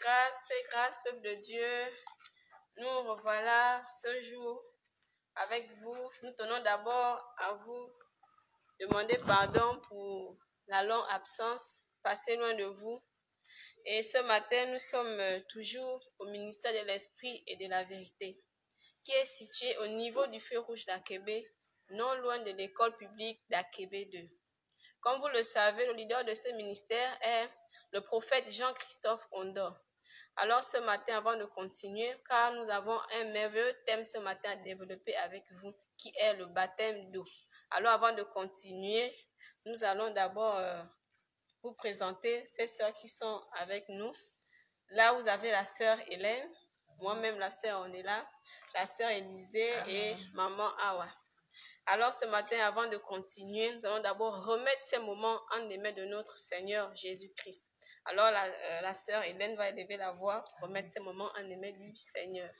Paix, grâce, peuple de Dieu. Nous revoilà ce jour avec vous. Nous tenons d'abord à vous demander pardon pour la longue absence passée loin de vous. Et ce matin, nous sommes toujours au ministère de l'Esprit et de la Vérité, qui est situé au niveau du feu rouge d'Akébé, non loin de l'école publique d'Akébé 2. Comme vous le savez, le leader de ce ministère est le prophète Jean-Christophe Ondor. Alors ce matin, avant de continuer, car nous avons un merveilleux thème ce matin à développer avec vous, qui est le baptême d'eau. Alors avant de continuer, nous allons d'abord vous présenter ces sœurs qui sont avec nous. Là, vous avez la sœur Hélène, moi-même la sœur Onela, la sœur Élisée et maman Awa. Alors ce matin, avant de continuer, nous allons d'abord remettre ces moments en les mains de notre Seigneur Jésus-Christ. Alors la sœur Hélène va élever la voix pour remettre ces moments en les mains du Seigneur.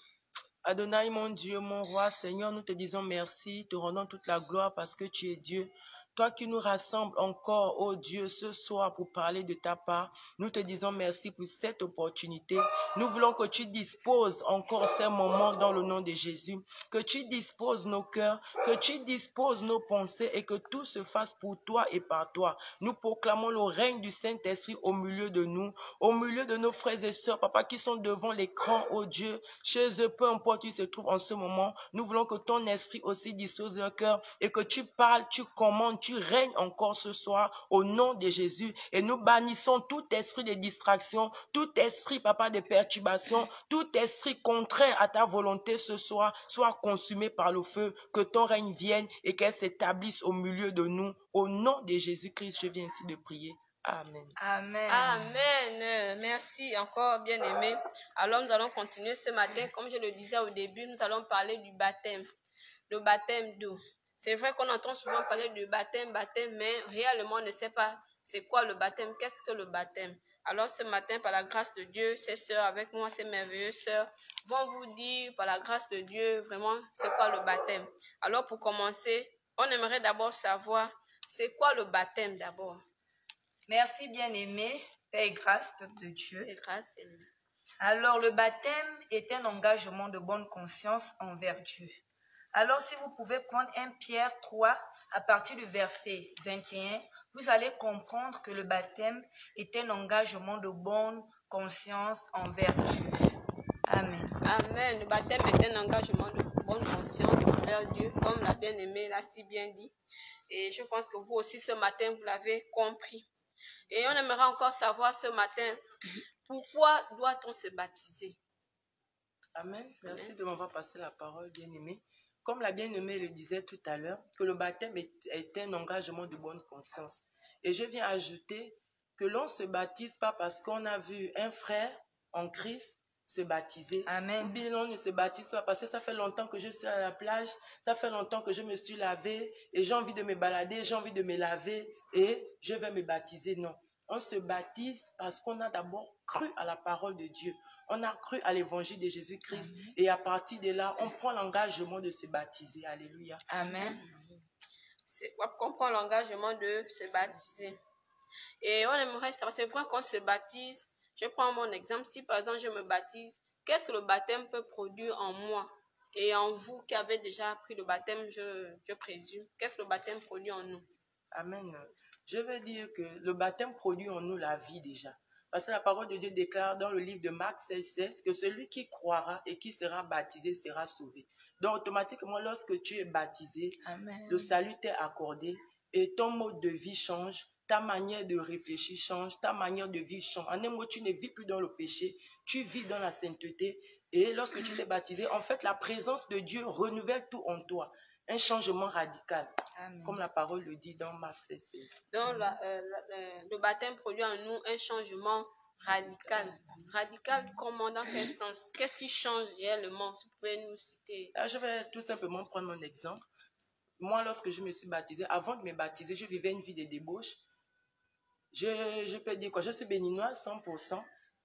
Adonai, mon Dieu, mon roi, Seigneur, nous te disons merci, te rendons toute la gloire parce que tu es Dieu. Toi qui nous rassembles encore, ô Dieu, ce soir pour parler de ta part, nous te disons merci pour cette opportunité. Nous voulons que tu disposes encore ces moments dans le nom de Jésus, que tu disposes nos cœurs, que tu disposes nos pensées et que tout se fasse pour toi et par toi. Nous proclamons le règne du Saint-Esprit au milieu de nous, au milieu de nos frères et sœurs, papa, qui sont devant l'écran, ô Dieu, chez eux, peu importe où ils se trouvent en ce moment. Nous voulons que ton esprit aussi dispose leur cœur et que tu parles, tu commandes, tu règnes encore ce soir au nom de Jésus. Et nous bannissons tout esprit de distraction, tout esprit, papa, de perturbation, tout esprit contraire à ta volonté ce soir, soit consumé par le feu, que ton règne vienne et qu'elle s'établisse au milieu de nous. Au nom de Jésus-Christ, je viens ici de prier. Amen. Amen. Amen. Merci encore, bien-aimés. Alors, nous allons continuer ce matin. Comme je le disais au début, nous allons parler du baptême. Le baptême d'eau. C'est vrai qu'on entend souvent parler de baptême, mais réellement on ne sait pas c'est quoi le baptême, qu'est-ce que le baptême. Alors ce matin, par la grâce de Dieu, ces sœurs avec moi, ces merveilleuses sœurs, vont vous dire par la grâce de Dieu vraiment c'est quoi le baptême. Alors pour commencer, on aimerait d'abord savoir c'est quoi le baptême d'abord. Merci bien-aimé, paix et grâce, peuple de Dieu. Paix et grâce, bien-aimé. Alors le baptême est un engagement de bonne conscience envers Dieu. Alors si vous pouvez prendre 1 Pierre 3 à partir du verset 21, vous allez comprendre que le baptême est un engagement de bonne conscience envers Dieu. Amen. Amen. Le baptême est un engagement de bonne conscience envers Dieu, comme la bien-aimée l'a si bien dit. Et je pense que vous aussi ce matin, vous l'avez compris. Et on aimerait encore savoir ce matin, pourquoi doit-on se baptiser? Amen. Merci de m'avoir passé la parole, bien-aimée. Comme la bien-aimée le disait tout à l'heure, que le baptême est un engagement de bonne conscience. Et je viens ajouter que l'on ne se baptise pas parce qu'on a vu un frère en Christ se baptiser. Amen. Ou bien on ne se baptise pas parce que ça fait longtemps que je suis à la plage, ça fait longtemps que je me suis lavé et j'ai envie de me balader, j'ai envie de me laver et je vais me baptiser. Non. On se baptise parce qu'on a d'abord cru à la parole de Dieu. On a cru à l'évangile de Jésus-Christ. Et à partir de là, on prend l'engagement de se baptiser. Alléluia. Amen. On prend l'engagement de se baptiser. Et on aimerait savoir, c'est vrai qu'on se baptise. Je prends mon exemple. Si par exemple je me baptise, qu'est-ce que le baptême peut produire en moi? Et en vous qui avez déjà pris le baptême, je présume. Qu'est-ce que le baptême produit en nous? Amen. Je veux dire que le baptême produit en nous la vie déjà. Parce que la parole de Dieu déclare dans le livre de Marc 16 que celui qui croira et qui sera baptisé sera sauvé. Donc automatiquement, lorsque tu es baptisé, Amen. le salut t'est accordé et ton mode de vie change, ta manière de réfléchir change, ta manière de vivre change. En un mot, tu ne vis plus dans le péché, tu vis dans la sainteté. Et lorsque tu t'es baptisé, en fait, la présence de Dieu renouvelle tout en toi. Un changement radical. Amen. Comme la parole le dit dans Marc 16. Donc, le baptême produit en nous un changement radical. Radical, comment, dans quel sens? Qu'est-ce qui change réellement? Si vous pouvez nous citer. Là, je vais tout simplement prendre mon exemple. Moi, lorsque je me suis baptisé, avant de me baptiser, je vivais une vie de débauche. Je peux dire quoi? Je suis béninoise 100%.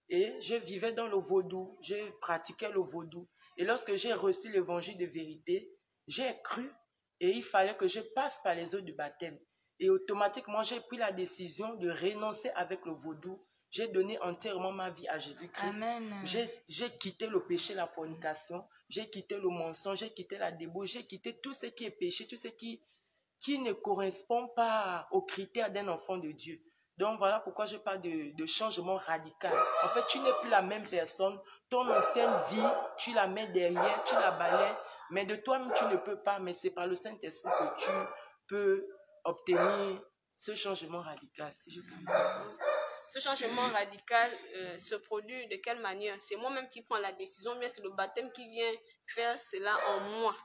Et je vivais dans le vaudou. Je pratiquais le vaudou. Et lorsque j'ai reçu l'évangile de vérité, j'ai cru et il fallait que je passe par les eaux du baptême. Et automatiquement, j'ai pris la décision de renoncer avec le vaudou. J'ai donné entièrement ma vie à Jésus-Christ. Amen. J'ai quitté le péché, la fornication. J'ai quitté le mensonge. J'ai quitté la débauche. J'ai quitté tout ce qui est péché, tout ce qui ne correspond pas aux critères d'un enfant de Dieu. Donc voilà pourquoi je parle de changement radical. En fait, tu n'es plus la même personne. Ton ancienne vie, tu la mets derrière, tu la balayes. Mais de toi-même, tu ne peux pas. Mais c'est par le Saint-Esprit que tu peux obtenir ce changement radical, si je peux dire. Ce changement radical se produit de quelle manière? C'est moi-même qui prends la décision, mais c'est le baptême qui vient faire cela en moi.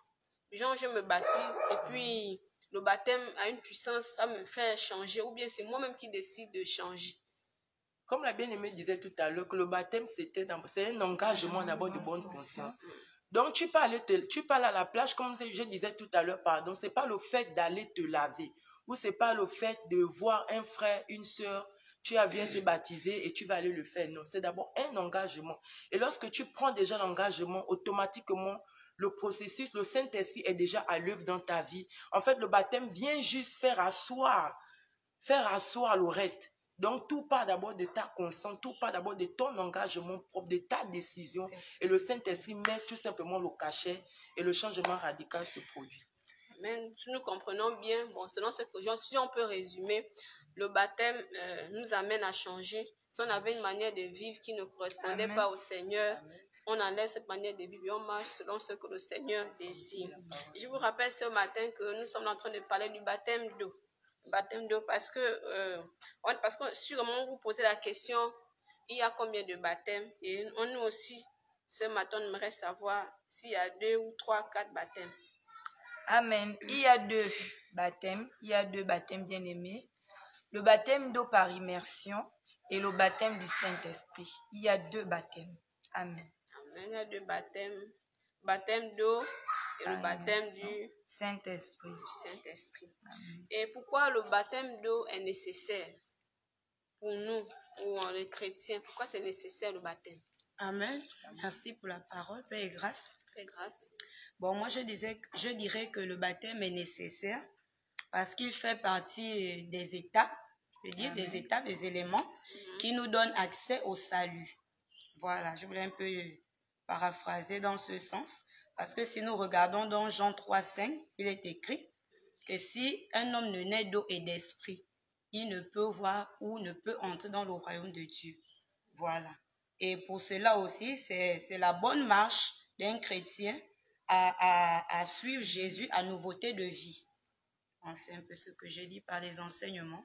Genre, je me baptise et puis le baptême a une puissance à me faire changer, ou bien c'est moi-même qui décide de changer. Comme la bien-aimée disait tout à l'heure, que le baptême, c'est un engagement d'abord de bonne conscience. Donc, tu parles à la plage, comme je disais tout à l'heure, pardon, ce n'est pas le fait d'aller te laver, ou ce n'est pas le fait de voir un frère, une soeur, tu viens se baptiser et tu vas aller le faire. Non, c'est d'abord un engagement. Et lorsque tu prends déjà l'engagement, automatiquement, le processus, le Saint-Esprit est déjà à l'œuvre dans ta vie. En fait, le baptême vient juste faire asseoir le reste. Donc, tout part d'abord de ta conscience, tout part d'abord de ton engagement propre, de ta décision. Et le Saint-Esprit met tout simplement le cachet et le changement radical se produit. Amen. Si nous comprenons bien, bon, selon ce que si on peut résumer, le baptême nous amène à changer. Si on avait une manière de vivre qui ne correspondait pas au Seigneur, on enlève cette manière de vivre et on marche selon ce que le Seigneur désire. Je vous rappelle ce matin que nous sommes en train de parler du baptême d'eau. Baptême d'eau parce que sûrement vous posez la question, il y a combien de baptêmes? Et nous aussi, ce matin, on aimerait savoir s'il y a 2 ou 3, 4 baptêmes. Amen. Il y a 2 baptêmes. Il y a 2 baptêmes bien-aimés. Le baptême d'eau par immersion et le baptême du Saint-Esprit. Il y a 2 baptêmes. Amen. Amen. Il y a 2 baptêmes. Baptême d'eau et le baptême du Saint-Esprit. Et pourquoi le baptême d'eau est nécessaire pour nous, pour les chrétiens? Pourquoi c'est nécessaire le baptême? Amen. Merci pour la parole. Paix et grâce. Paix et grâce. Bon, moi je dirais que le baptême est nécessaire parce qu'il fait partie des étapes, des étapes, des éléments qui nous donnent accès au salut. Voilà, je voulais un peu paraphraser dans ce sens. Parce que si nous regardons dans Jean 3,5, il est écrit que si un homme ne naît d'eau et d'esprit, il ne peut voir ou ne peut entrer dans le royaume de Dieu. Voilà. Et pour cela aussi, c'est la bonne marche d'un chrétien à suivre Jésus à nouveauté de vie. C'est un peu ce que j'ai dit par les enseignements.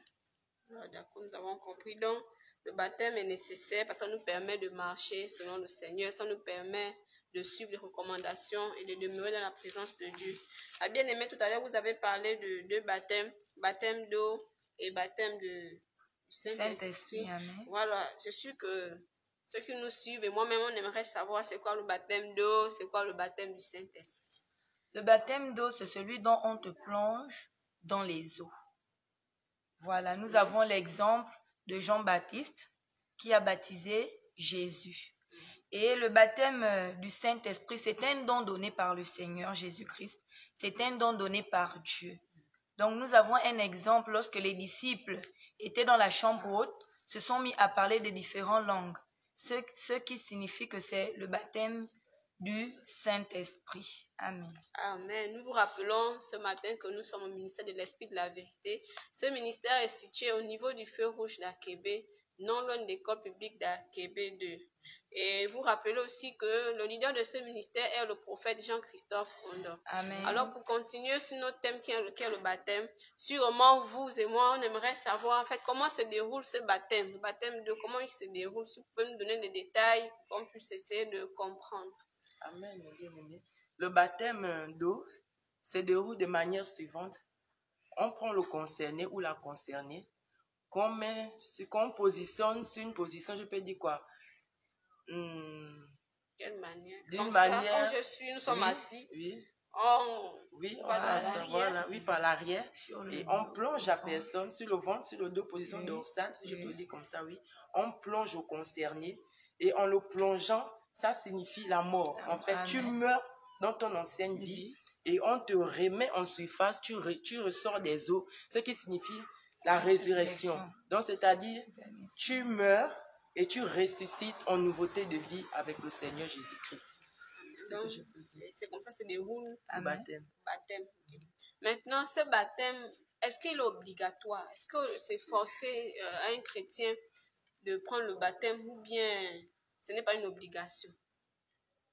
D'accord, nous avons compris. Donc, le baptême est nécessaire parce que ça nous permet de marcher selon le Seigneur. Ça nous permet de suivre les recommandations et de demeurer dans la présence de Dieu. Ah, bien aimé, tout à l'heure, vous avez parlé de 2 baptêmes, baptême d'eau et baptême du Saint-Esprit. Voilà, je suis que ceux qui nous suivent et moi-même, on aimerait savoir c'est quoi le baptême d'eau, c'est quoi le baptême du Saint-Esprit. Le baptême d'eau, c'est celui dont on te plonge dans les eaux. Voilà, nous avons l'exemple de Jean-Baptiste qui a baptisé Jésus. Et le baptême du Saint-Esprit, c'est un don donné par le Seigneur Jésus-Christ. C'est un don donné par Dieu. Donc nous avons un exemple lorsque les disciples étaient dans la chambre haute, se sont mis à parler de différentes langues. Ce qui signifie que c'est le baptême du Saint-Esprit. Amen. Amen. Nous vous rappelons ce matin que nous sommes au ministère de l'Esprit de la Vérité. Ce ministère est situé au niveau du feu rouge d'Akébé, non loin de l'école publique d'Akébé 2. Et vous rappelez aussi que le leader de ce ministère est le prophète Jean-Christophe Ondo. Amen. Alors pour continuer sur notre thème qui est le baptême, sûrement vous et moi, on aimerait savoir en fait comment se déroule ce baptême. Le baptême de comment il se déroule. Si vous pouvez nous donner des détails, qu'on puisse essayer de comprendre. Amen, bien-aimé. Le baptême d'eau se déroule de manière suivante. On prend le concerné ou la concernée, qu'on positionne sur une position, je peux dire quoi? Quelle manière? D'une manière. Ça, comme je suis, nous sommes assis. Oui. Par l'arrière. Et on plonge la personne sur le ventre, sur le dos, position dorsale, si je peux dire comme ça, oui. On plonge au concerné et en le plongeant, ça signifie la mort. En fait, tu meurs dans ton ancienne vie et on te remet en surface, tu ressors des eaux, ce qui signifie la résurrection. Donc, c'est-à-dire, tu meurs et tu ressuscites en nouveauté de vie avec le Seigneur Jésus-Christ. Donc, c'est comme ça que se déroule Le baptême. baptême. Maintenant, ce baptême, est-ce qu'il est obligatoire? Est-ce que c'est forcé à un chrétien de prendre le baptême ou bien ce n'est pas une obligation?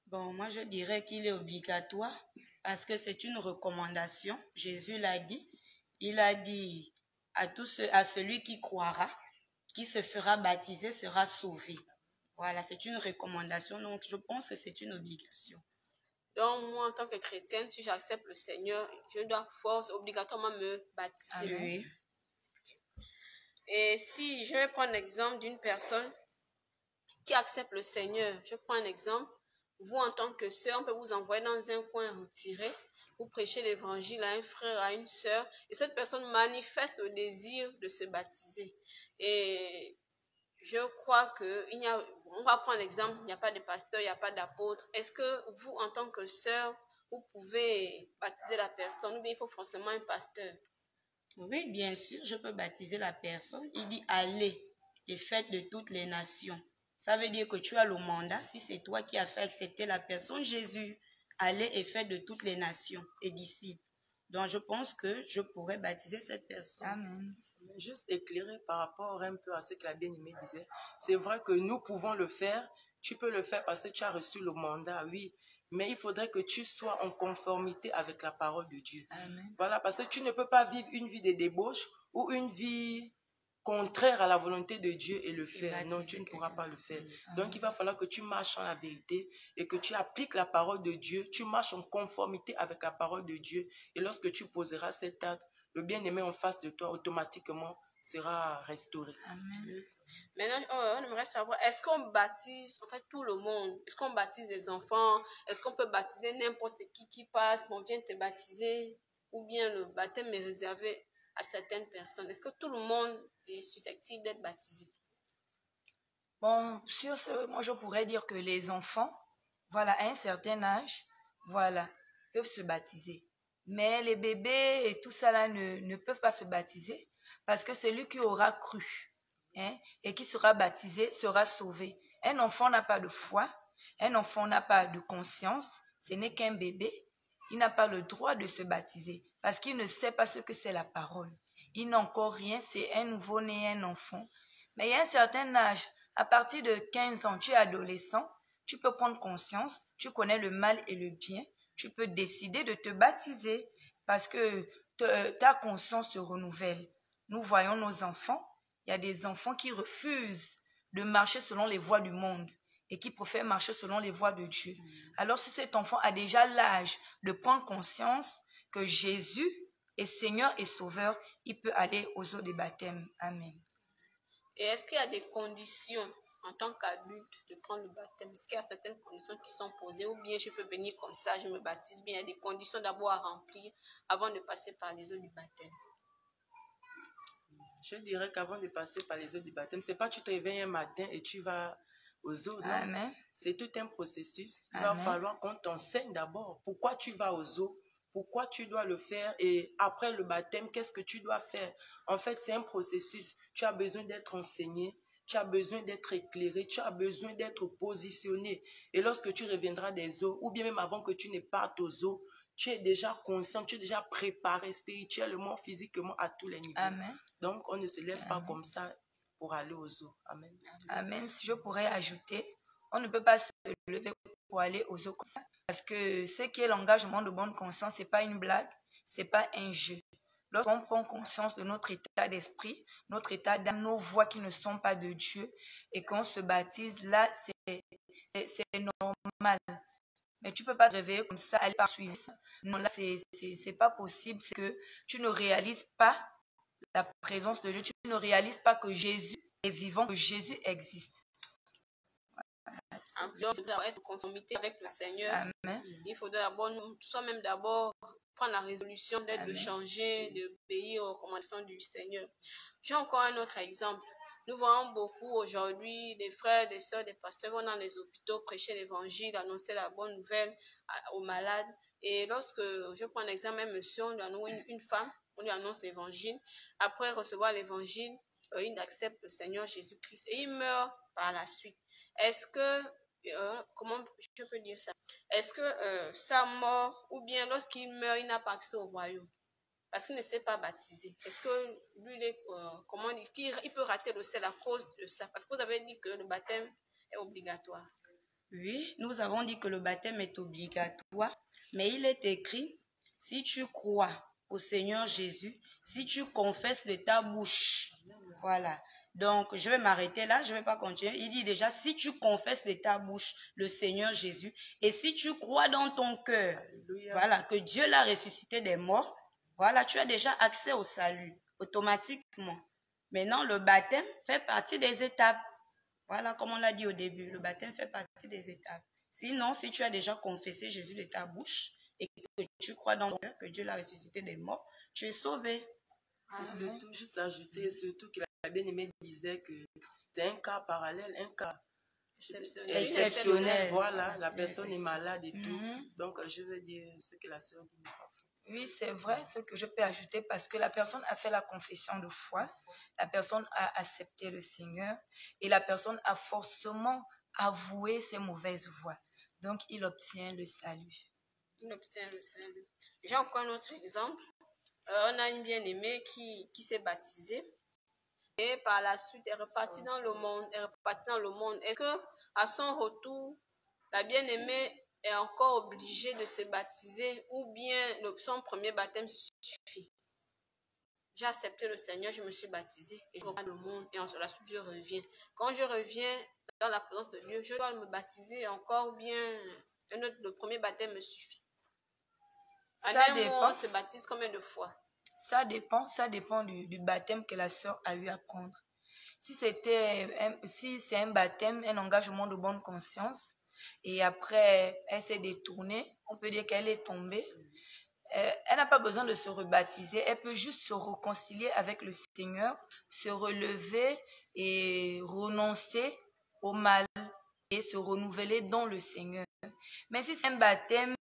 Bon, moi je dirais qu'il est obligatoire parce que c'est une recommandation. Jésus l'a dit. Il a dit à celui qui croira, qui se fera baptiser, sera sauvé. Voilà, c'est une recommandation. Donc, je pense que c'est une obligation. Donc, moi, en tant que chrétienne, si j'accepte le Seigneur, je dois obligatoirement me baptiser. Oui. Et si je vais prendre l'exemple d'une personne qui accepte le Seigneur, je prends un exemple. Vous, en tant que sœur, on peut vous envoyer dans un coin retiré. Vous prêchez l'évangile à un frère, à une sœur, et cette personne manifeste le désir de se baptiser. Et je crois on va prendre l'exemple, il n'y a pas de pasteur, il n'y a pas d'apôtre. Est-ce que vous, en tant que sœur, vous pouvez baptiser la personne ou bien il faut forcément un pasteur? Oui, bien sûr, je peux baptiser la personne. Il dit allez et faites de toutes les nations. Ça veut dire que tu as le mandat, si c'est toi qui as fait accepter la personne, Jésus, allez et faites de toutes les nations et disciples. Donc je pense que je pourrais baptiser cette personne. Amen. Juste éclairer par rapport un peu à ce que la bien-aimée disait. C'est vrai que nous pouvons le faire. Tu peux le faire parce que tu as reçu le mandat, oui. Mais il faudrait que tu sois en conformité avec la parole de Dieu. Amen. Voilà, parce que tu ne peux pas vivre une vie de débauche ou une vie contraire à la volonté de Dieu et le faire. Non, tu ne pourras pas le faire. Donc, il va falloir que tu marches en la vérité et que tu appliques la parole de Dieu. Tu marches en conformité avec la parole de Dieu. Et lorsque tu poseras cet acte, le bien-aimé en face de toi automatiquement sera restauré. Amen. Maintenant, on aimerait savoir, est-ce qu'on baptise en fait tout le monde? Est-ce qu'on baptise les enfants? Est-ce qu'on peut baptiser n'importe qui passe? On vient te baptiser? Ou bien le baptême est réservé à certaines personnes? Est-ce que tout le monde est susceptible d'être baptisé? Bon, sur ce, moi je pourrais dire que les enfants, voilà, à un certain âge, voilà, peuvent se baptiser. Mais les bébés et tout ça là ne peuvent pas se baptiser parce que celui qui aura cru, hein, et qui sera baptisé sera sauvé. Un enfant n'a pas de foi, un enfant n'a pas de conscience, ce n'est qu'un bébé. Il n'a pas le droit de se baptiser parce qu'il ne sait pas ce que c'est la parole. Il n'a encore rien, c'est un nouveau-né, un enfant. Mais il y a un certain âge, à partir de 15 ans, tu es adolescent, tu peux prendre conscience, tu connais le mal et le bien, tu peux décider de te baptiser parce que ta conscience se renouvelle. Nous voyons nos enfants, il y a des enfants qui refusent de marcher selon les voies du monde et qui préfèrent marcher selon les voies de Dieu. Alors si cet enfant a déjà l'âge de prendre conscience que Jésus est Seigneur et Sauveur, il peut aller aux eaux de baptême. Amen. Et est-ce qu'il y a des conditions en tant qu'adulte de prendre le baptême? Est-ce qu'il y a certaines conditions qui sont posées ou bien je peux venir comme ça, je me baptise, ou bien il y a des conditions d'abord à remplir avant de passer par les eaux du baptême? Je dirais qu'avant de passer par les eaux du baptême, c'est pas tu te réveilles un matin et tu vas aux eaux. Non. Amen. C'est tout un processus. Il Amen. va falloir qu'on t'enseigne d'abord pourquoi tu vas aux eaux, pourquoi tu dois le faire et après le baptême, qu'est-ce que tu dois faire. En fait, c'est un processus. Tu as besoin d'être enseigné, tu as besoin d'être éclairé, tu as besoin d'être positionné. Et lorsque tu reviendras des eaux, ou bien même avant que tu ne partes aux eaux, tu es déjà conscient, tu es déjà préparé spirituellement, physiquement, à tous les niveaux. Amen. Donc, on ne se lève pas comme ça pour aller aux eaux. Amen. Amen. Si je pourrais ajouter, on ne peut pas se lever pour aller aux eaux comme ça. Parce que ce qui est l'engagement de bonne conscience, ce n'est pas une blague, ce n'est pas un jeu. Lorsqu'on prend conscience de notre état d'esprit, notre état d'âme, nos voies qui ne sont pas de Dieu, et qu'on se baptise, là, c'est normal. Mais tu ne peux pas te réveiller comme ça, aller par suivre ça. Non, là, c'est pas possible. C'est que tu ne réalises pas la présence de Dieu. Tu ne réalises pas que Jésus est vivant, que Jésus existe. Donc, pour être en conformité avec le Seigneur, Amen. il faudrait d'abord, soi-même d'abord, prendre la résolution d'être, de changer, d'obéir aux recommandations du Seigneur. J'ai encore un autre exemple. Nous voyons beaucoup aujourd'hui des frères, des sœurs, des pasteurs vont dans les hôpitaux prêcher l'évangile, annoncer la bonne nouvelle aux malades. Et lorsque je prends l'exemple, un monsieur, une femme, on lui annonce l'évangile. Après recevoir l'évangile, il accepte le Seigneur Jésus-Christ et il meurt par la suite. Est-ce que, comment je peux dire ça? Est-ce que sa mort, ou bien lorsqu'il meurt, il n'a pas accès au royaume? Parce qu'il ne s'est pas baptisé. Est-ce que lui, comment dire, il peut rater le ciel à cause de ça? Parce que vous avez dit que le baptême est obligatoire. Oui, nous avons dit que le baptême est obligatoire, mais il est écrit, si tu crois au Seigneur Jésus, si tu confesses de ta bouche, voilà. Donc, je vais m'arrêter là, je ne vais pas continuer. Il dit déjà, si tu confesses de ta bouche le Seigneur Jésus, et si tu crois dans ton cœur, voilà, que Dieu l'a ressuscité des morts, voilà, tu as déjà accès au salut, automatiquement. Maintenant, le baptême fait partie des étapes. Voilà, comme on l'a dit au début, le baptême fait partie des étapes. Sinon, si tu as déjà confessé Jésus de ta bouche et que tu crois dans ton cœur que Dieu l'a ressuscité des morts, tu es sauvé. Et surtout, juste ajouter, surtout que la bien-aimée disait que c'est un cas parallèle, un cas exceptionnel. Voilà, la personne est malade et tout. Donc, je veux dire ce que la sœur dit n'est pas faux. Oui, c'est vrai, ce que je peux ajouter, parce que la personne a fait la confession de foi, la personne a accepté le Seigneur et la personne a forcément avoué ses mauvaises voies. Donc, il obtient le salut. Il obtient le salut. J'ai encore un autre exemple. On a une bien-aimée qui s'est baptisée et par la suite est repartie dans le monde. Est-ce que à son retour, la bien-aimée est encore obligée de se baptiser ou bien son premier baptême suffit? J'ai accepté le Seigneur, je me suis baptisée et je reprends le monde et ensuite la suite je reviens. Quand je reviens dans la présence de Dieu, je dois me baptiser encore ou bien le premier baptême me suffit? Ça dépend. On se baptise combien de fois? Ça dépend du baptême que la sœur a eu à prendre. Si c'est un baptême, un engagement de bonne conscience, et après elle s'est détournée, on peut dire qu'elle est tombée. Elle n'a pas besoin de se rebaptiser, elle peut juste se réconcilier avec le Seigneur, se relever et renoncer au mal et se renouveler dans le Seigneur. Mais si c'est un baptême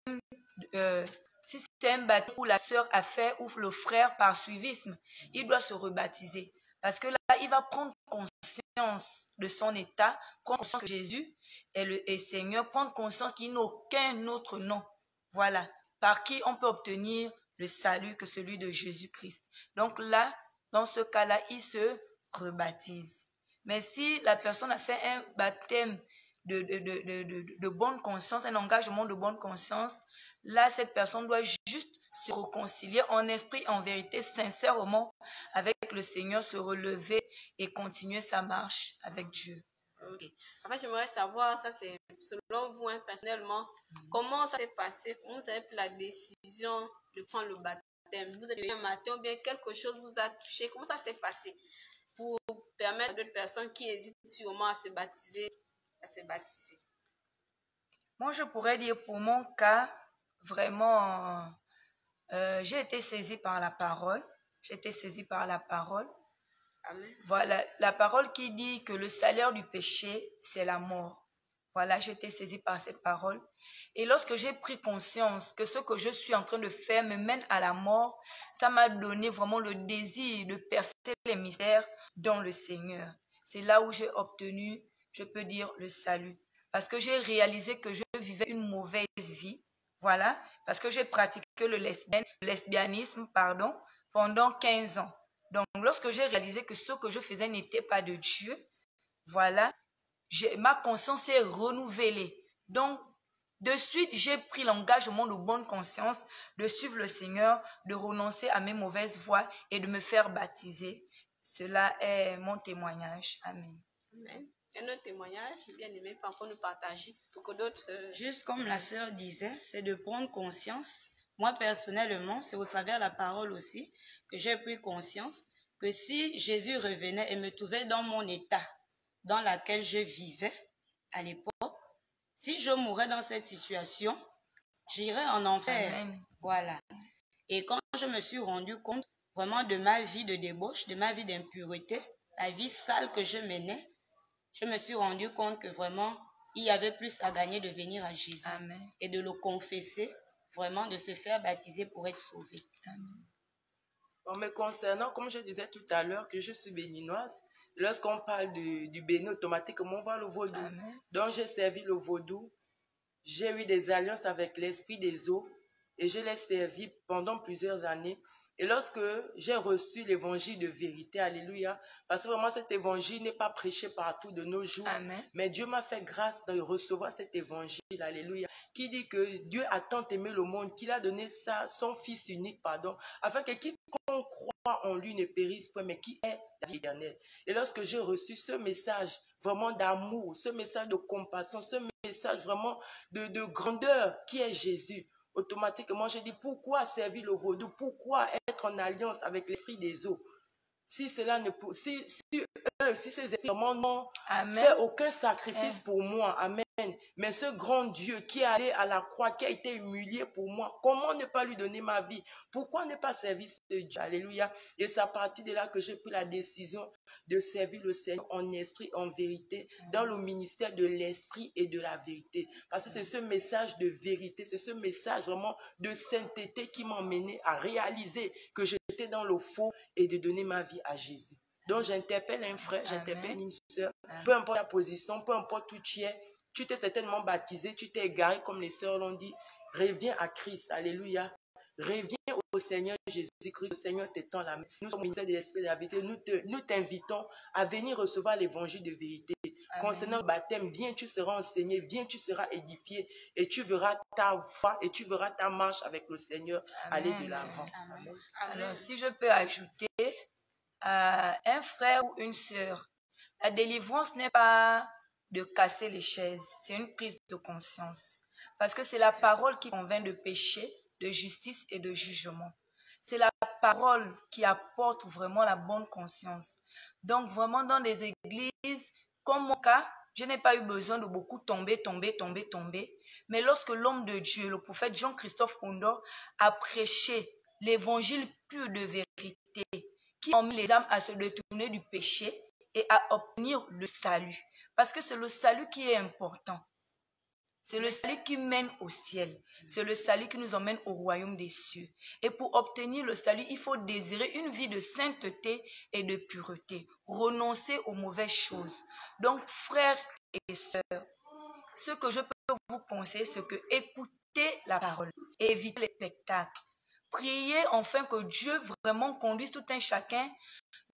où la sœur a fait ou le frère par suivisme, il doit se rebaptiser. Parce que là, il va prendre conscience de son état, prendre conscience que Jésus est le Seigneur, prendre conscience qu'il n'a aucun autre nom. Voilà, par qui on peut obtenir le salut que celui de Jésus-Christ. Donc là, dans ce cas-là, il se rebaptise. Mais si la personne a fait un baptême de bonne conscience, un engagement de bonne conscience, là, cette personne doit juste se réconcilier en esprit, en vérité, sincèrement avec le Seigneur, se relever et continuer sa marche avec Dieu. Ok. En fait, j'aimerais savoir, ça c'est selon vous, personnellement, comment ça s'est passé? Comment vous avez pris la décision de prendre le baptême? Vous êtes venu un matin ou bien quelque chose vous a touché? Comment ça s'est passé pour permettre à d'autres personnes qui hésitent sûrement à se baptiser, Moi, je pourrais dire pour mon cas, vraiment, j'ai été saisie par la parole. Amen. Voilà, la parole qui dit que le salaire du péché, c'est la mort. Voilà, j'ai été saisie par cette parole. Et lorsque j'ai pris conscience que ce que je suis en train de faire me mène à la mort, ça m'a donné vraiment le désir de percer les mystères dans le Seigneur. C'est là où j'ai obtenu, je peux dire, le salut. Parce que j'ai réalisé que je vivais une mauvaise vie. Voilà, parce que j'ai pratiqué le lesbianisme, pendant 15 ans. Donc, lorsque j'ai réalisé que ce que je faisais n'était pas de Dieu, voilà, ma conscience s'est renouvelée. Donc, de suite, j'ai pris l'engagement de bonne conscience de suivre le Seigneur, de renoncer à mes mauvaises voies et de me faire baptiser. Cela est mon témoignage. Amen. Amen. Un autre témoignage, bien aimé, pas encore nous partager pour que d'autres... Juste comme la sœur disait, c'est de prendre conscience. Moi, personnellement, c'est au travers de la parole aussi que j'ai pris conscience que si Jésus revenait et me trouvait dans mon état dans lequel je vivais à l'époque, si je mourais dans cette situation, j'irais en enfer. Amen. Voilà. Et quand je me suis rendu compte vraiment de ma vie de débauche, de ma vie d'impureté, la vie sale que je menais, je me suis rendu compte que vraiment, il y avait plus à gagner de venir à Jésus. Amen. Et de le confesser, vraiment de se faire baptiser pour être sauvé. Amen. Bon, mais concernant, comme je disais tout à l'heure, que je suis béninoise, Lorsqu'on parle du béni, automatiquement, on voit le vaudou. Amen. Donc, j'ai servi le vaudou. J'ai eu des alliances avec l'esprit des eaux et je l'ai servi pendant plusieurs années. Et lorsque j'ai reçu l'évangile de vérité, alléluia, parce que vraiment cet évangile n'est pas prêché partout de nos jours, Amen. mais Dieu m'a fait grâce de recevoir cet évangile, alléluia, qui dit que Dieu a tant aimé le monde qu'il a donné son Fils unique, afin que quiconque croit en lui ne périsse point, mais qui ait la vie éternelle. Et lorsque j'ai reçu ce message vraiment d'amour, ce message de compassion, ce message vraiment de grandeur qui est Jésus, automatiquement, j'ai dit, pourquoi servir le vaudou? Pourquoi être en alliance avec l'esprit des eaux? Si cela ne peut, si ces esprits n'ont fait aucun sacrifice pour moi, amen. Mais ce grand Dieu qui est allé à la croix, qui a été humilié pour moi, comment ne pas lui donner ma vie? Pourquoi ne pas servir ce Dieu? Alléluia. Et c'est à partir de là que j'ai pris la décision de servir le Seigneur en esprit, en vérité, dans le ministère de l'esprit et de la vérité. Parce que c'est ce message de vérité, c'est ce message vraiment de sainteté qui m'a mené à réaliser que j'étais dans le faux et de donner ma vie à Jésus. Donc j'interpelle un frère, j'interpelle une soeur, peu importe la position, peu importe où tu es, tu t'es certainement baptisé, tu t'es égaré comme les sœurs l'ont dit, reviens à Christ, alléluia. Reviens au Seigneur Jésus-Christ, le Seigneur t'étend la main. Nous sommes au ministère de l'Esprit de la vérité, nous t'invitons à venir recevoir l'évangile de vérité. Amen. Concernant le baptême, viens, tu seras enseigné, viens, tu seras édifié et tu verras ta foi et tu verras ta marche avec le Seigneur. Amen. Aller de l'avant. Alors, si je peux ajouter, un frère ou une sœur, la délivrance n'est pas de casser les chaises, c'est une prise de conscience. Parce que c'est la parole qui convainc de péché, de justice et de jugement. C'est la parole qui apporte vraiment la bonne conscience. Donc vraiment dans des églises, comme mon cas, je n'ai pas eu besoin de beaucoup tomber. Mais lorsque l'homme de Dieu, le prophète Jean-Christophe Ondor, a prêché l'évangile pur de vérité, qui emmène les âmes à se détourner du péché et à obtenir le salut. Parce que c'est le salut qui est important. C'est le salut qui mène au ciel. C'est le salut qui nous emmène au royaume des cieux. Et pour obtenir le salut, il faut désirer une vie de sainteté et de pureté. Renoncer aux mauvaises choses. Donc, frères et sœurs, ce que je peux vous conseiller, c'est que écoutez la parole et évitez les spectacles. Priez enfin que Dieu vraiment conduise tout un chacun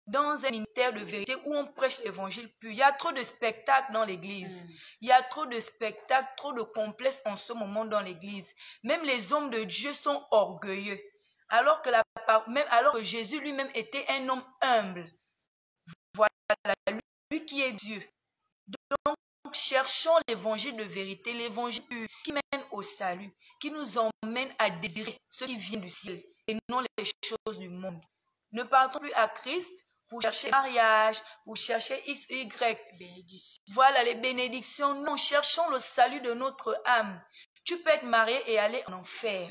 dans un ministère de vérité où on prêche l'évangile pur. Il y a trop de spectacles dans l'église. Il y a trop de spectacles, trop de complexes en ce moment dans l'église. Même les hommes de Dieu sont orgueilleux. Alors que Jésus lui-même était un homme humble. Voilà, lui qui est Dieu. Donc, cherchons l'évangile de vérité, l'évangile pur qui mène au salut, qui nous emmène à désirer ce qui vient du ciel et non les choses du monde. Ne partons plus à Christ pour chercher mariage, pour chercher X, Y. Voilà les bénédictions. Non, cherchons le salut de notre âme. Tu peux être marié et aller en enfer.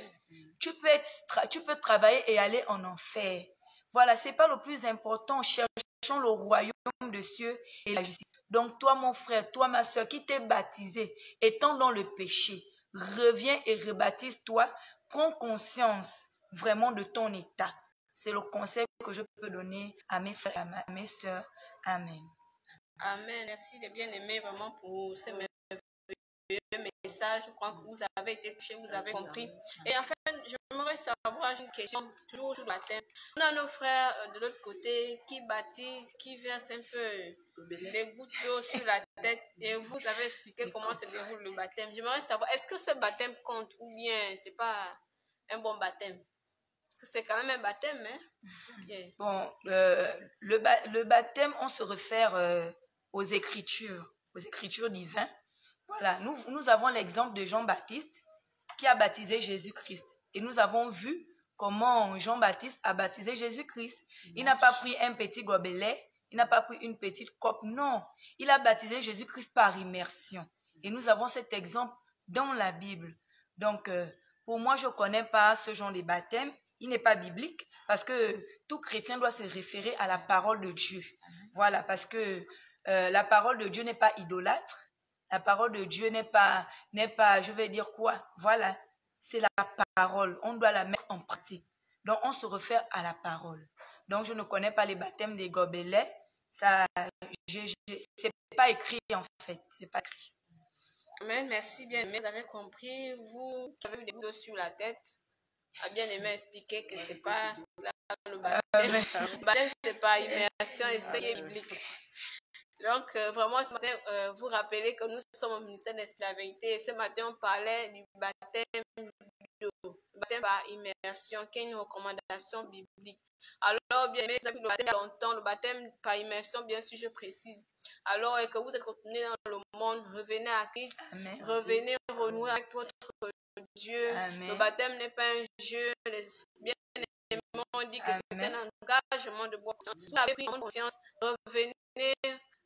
Tu peux travailler et aller en enfer. Voilà, c'est pas le plus important. Cherchons le royaume des cieux et la justice. Donc toi, mon frère, toi, ma soeur, qui t'es baptisé, étant dans le péché, reviens et rebaptise-toi. Prends conscience vraiment de ton état. C'est le conseil que je peux donner à mes frères et à mes sœurs. Amen. Amen. Merci les bien-aimés vraiment pour ce merveilleux message. Je crois que vous avez été touchés, vous avez compris. Et enfin, j'aimerais savoir une question, toujours sur le baptême. On a nos frères de l'autre côté qui baptisent, qui versent un peu des gouttes d'eau sur la tête. Et vous avez expliqué comment se déroule le baptême. J'aimerais savoir, est-ce que ce baptême compte ou bien c'est pas un bon baptême? Parce que c'est quand même un baptême, hein? Okay. Bon, le baptême, on se réfère aux Écritures divines. Voilà, nous avons l'exemple de Jean-Baptiste qui a baptisé Jésus-Christ. Et nous avons vu comment Jean-Baptiste a baptisé Jésus-Christ. Il n'a pas pris un petit gobelet, il n'a pas pris une petite coupe, non. Il a baptisé Jésus-Christ par immersion. Et nous avons cet exemple dans la Bible. Donc, pour moi, je ne connais pas ce genre de baptême. Il n'est pas biblique parce que tout chrétien doit se référer à la parole de Dieu. Voilà, parce que la parole de Dieu n'est pas idolâtre. La parole de Dieu n'est pas, je vais dire quoi? Voilà, c'est la parole. On doit la mettre en pratique. Donc, on se réfère à la parole. Donc, je ne connais pas les baptêmes des gobelets. Ça, c'est pas écrit en fait. C'est pas écrit. Amen. Merci bien aimé. Vous avez compris. Vous qui avez eu des gouttes d'eau sur la tête, a bien aimé expliquer que c'est pas le baptême. Le baptême, c'est pas immersion et c'est biblique. Donc, vraiment, ce matin, vous rappelez que nous sommes au ministère de la vérité. Et ce matin, on parlait du baptême d'eau. Le baptême par immersion, qui est une recommandation biblique. Alors, bien aimé, vous avez le baptême il y a longtemps, le baptême par immersion, bien sûr, je précise. Alors que vous êtes retourné dans le monde, revenez à Christ, Amen. Revenez renouer avec votre Dieu. Amen. Le baptême n'est pas un jeu. Bien aimé, on dit que c'est un engagement de boire. Vous avez pris conscience, revenez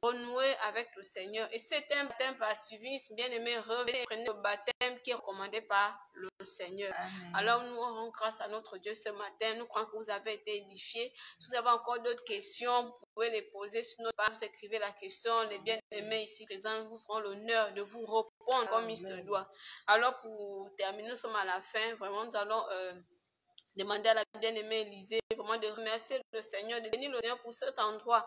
renouer avec le Seigneur. Et c'est un baptême par suivisme, bien aimé, revenez, prenez le baptême qui est recommandé par le Seigneur. Amen. Alors nous rendons grâce à notre Dieu ce matin. Nous croyons que vous avez été édifiés. Si vous avez encore d'autres questions, vous pouvez les poser sur notre page. Vous écrivez la question. Les bien-aimés ici présents vous feront l'honneur de vous répondre comme il se doit. Alors pour terminer, nous sommes à la fin. Vraiment, nous allons demander à la bien-aimée Élisée vraiment de remercier le Seigneur, de bénir le Seigneur pour cet endroit.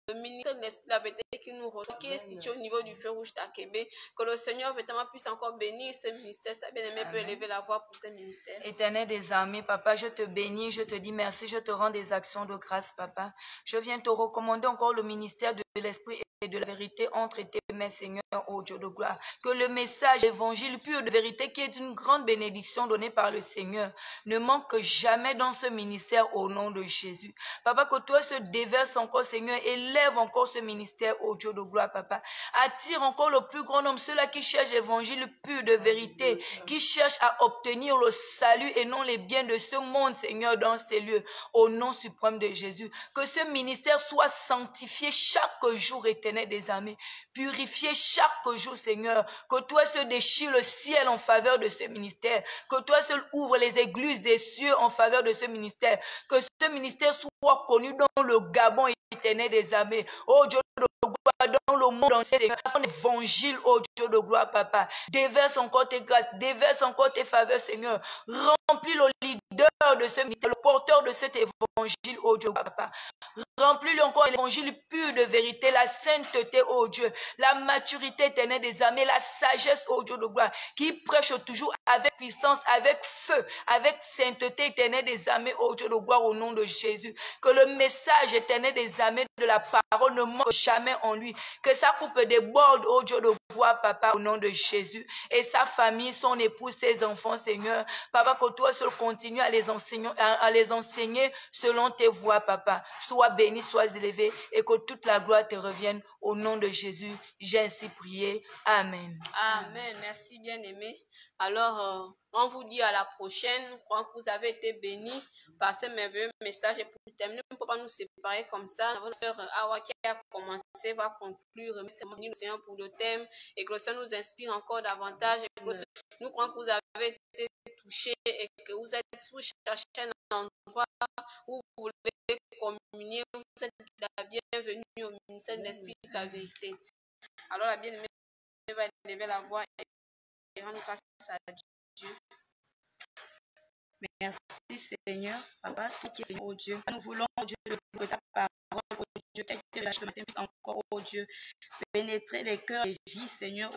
Le ministère de l'Esprit de la vérité qui nous reçoit, qui est situé au niveau du feu rouge d'Akébé, que le Seigneur vraiment puisse encore bénir ce ministère. Sa bien-aimée peut élever la voix pour ce ministère. Éternel des armées, Papa, je te bénis, je te dis merci, je te rends des actions de grâce, Papa. Je viens te recommander encore le ministère de l'Esprit et de la vérité entre tes mains, Seigneur, ô Dieu de gloire. Que le message évangile pur de vérité, qui est une grande bénédiction donnée par le Seigneur, ne manque jamais dans ce ministère au nom de Jésus. Papa, que toi se déverse encore, Seigneur, élève encore ce ministère, ô Dieu de gloire, Papa. Attire encore le plus grand nombre, ceux-là qui cherchent l'évangile pur de vérité, qui cherchent à obtenir le salut et non les biens de ce monde, Seigneur, dans ces lieux, au nom suprême de Jésus. Que ce ministère soit sanctifié chaque jour, éternel des armées, purifié chaque jour, Seigneur. Que toi se déchire le ciel en faveur de ce ministère. Que toi seul ouvre les églises des cieux en faveur de ce ministère. Que ce ministère soit connu dans le Gabon, éternel des armées. Oh Dieu de gloire, dans le monde entier, son évangile, oh Dieu de gloire, Papa. Déverse encore tes grâces, déverse encore tes faveurs, Seigneur. Remplis le leader de ce ministère, le porteur de cet évangile, oh Dieu, Papa. Remplis-lui encore l'évangile pur de vérité, la sainteté, oh Dieu, la maturité éternelle des armées, la sagesse, oh Dieu de gloire, qui prêche toujours avec puissance, avec feu, avec sainteté éternelle des armées, oh Dieu de gloire, au nom de Jésus. Que le message éternel des armées de la parole ne manque jamais en lui. Que sa coupe déborde, oh Dieu de gloire, Papa, au nom de Jésus. Et sa famille, son épouse, ses enfants, Seigneur. Papa, que toi seul continue à les enseigner selon tes voies, Papa. Sois béni, sois élevé et que toute la gloire te revienne au nom de Jésus. J'ai ainsi prié. Amen. Amen. Merci, bien-aimé. Alors, on vous dit à la prochaine. Nous croyons que vous avez été bénis par ce merveilleux message. Et pour terminer, on ne peut pas nous séparer comme ça. Votre sœur Awa qui a commencé va conclure. Remerciez le Seigneur pour le thème et que le Seigneur nous inspire encore davantage. Et que nous croyons que vous avez été touchés et que vous cherchez un endroit où vous voulez communier. Vous êtes la bienvenue au ministère de l'Esprit de la vérité. Alors la bien-aimée va élever la voix et rendre grâce à Dieu. Merci Seigneur, Papa, qui est Seigneur, oh Dieu. Nous voulons, oh Dieu, que ta parole, oh Dieu, ce matin puisse encore, oh Dieu, pénétrer les cœurs et vies, Seigneur,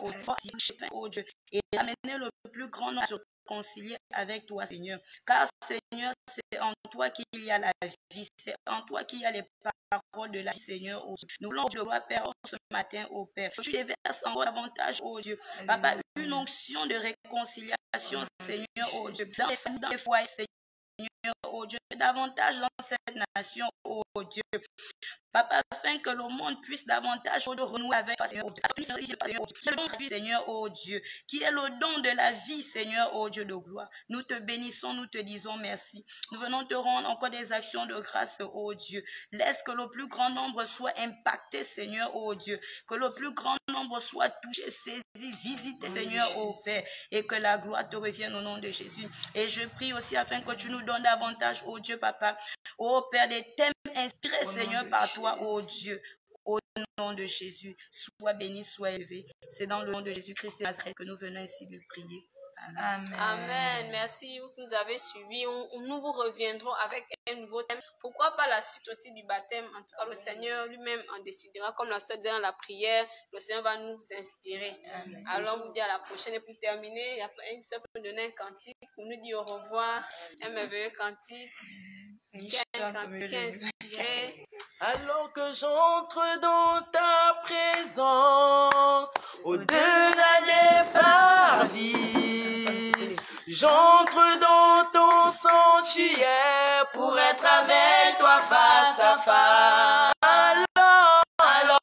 oh Dieu, et amener le plus grand nombre à se réconcilier avec toi, Seigneur. Car, Seigneur, c'est en toi qu'il y a la vie, c'est en toi qu'il y a les paroles de la vie, Seigneur, oh Dieu. Nous voulons, Dieu, Père, ce matin, oh Père, que tu déverses encore davantage, oh Dieu, Papa, une onction de réconciliation, Seigneur, oh Dieu, dans les familles, dans les foyers, Seigneur, oh Dieu, davantage dans cette nation, oh Dieu. Papa, afin que le monde puisse davantage renouer avec toi, Seigneur, oh Dieu. Seigneur, oh Dieu, qui est le don de la vie, Seigneur, oh Dieu de gloire. Nous te bénissons, nous te disons merci. Nous venons te rendre encore des actions de grâce, oh Dieu. Laisse que le plus grand nombre soit impacté, Seigneur, oh Dieu. Que le plus grand nombre soit touché, saisi, visité, Seigneur, oh Père. Et que la gloire te revienne au nom de Jésus. Et je prie aussi afin que tu nous donnes davantage, oh Dieu, Papa, oh Père, des thèmes inspirés, Seigneur, par toi, oh Dieu, au nom de Jésus. Sois béni, sois élevé. C'est dans le nom de Jésus-Christ de Nazareth que nous venons ici de prier. Amen. Amen. Merci vous qui nous avez suivis. Nous vous reviendrons avec un nouveau thème. Pourquoi pas la suite aussi du baptême? En tout cas, le Seigneur lui-même en décidera. Comme la sœur dit dans la prière, le Seigneur va nous inspirer. Amen. Alors, on vous dit à la prochaine. Et pour terminer, il y a une sœur qui peut donner un cantique pour nous dire au revoir. Un merveilleux cantique. Quel cantique inspiré. Alors que j'entre dans ta présence, au-delà des parvis, j'entre dans ton sanctuaire pour être avec toi face à face.